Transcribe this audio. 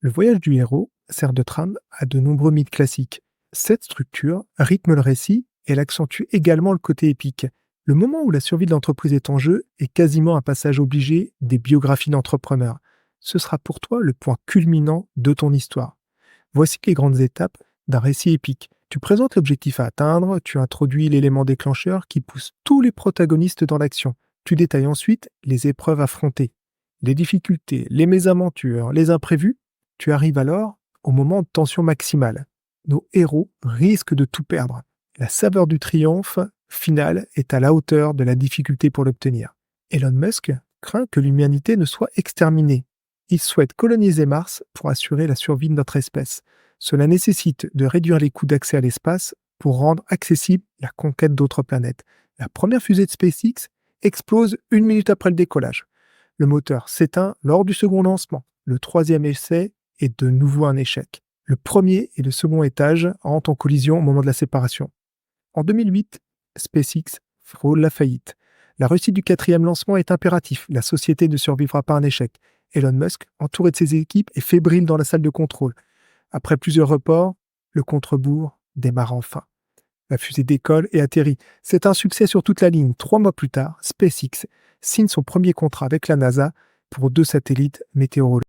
Le voyage du héros sert de trame à de nombreux mythes classiques. Cette structure rythme le récit et elle accentue également le côté épique. Le moment où la survie de l'entreprise est en jeu est quasiment un passage obligé des biographies d'entrepreneurs. Ce sera pour toi le point culminant de ton histoire. Voici les grandes étapes d'un récit épique. Tu présentes l'objectif à atteindre, tu introduis l'élément déclencheur qui pousse tous les protagonistes dans l'action. Tu détailles ensuite les épreuves affrontées, les difficultés, les mésaventures, les imprévus. Tu arrives alors au moment de tension maximale. Nos héros risquent de tout perdre. La saveur du triomphe final est à la hauteur de la difficulté pour l'obtenir. Elon Musk craint que l'humanité ne soit exterminée. Il souhaite coloniser Mars pour assurer la survie de notre espèce. Cela nécessite de réduire les coûts d'accès à l'espace pour rendre accessible la conquête d'autres planètes. La première fusée de SpaceX explose 1 minute après le décollage. Le moteur s'éteint lors du second lancement. Le troisième essai est de nouveau un échec. Le premier et le second étage entrent en collision au moment de la séparation. En 2008, SpaceX frôle la faillite. La réussite du quatrième lancement est impératif. La société ne survivra pas à un échec. Elon Musk, entouré de ses équipes, est fébrile dans la salle de contrôle. Après plusieurs reports, le contre-bourg démarre enfin. La fusée décolle et atterrit. C'est un succès sur toute la ligne. 3 mois plus tard, SpaceX signe son premier contrat avec la NASA pour 2 satellites météorologiques.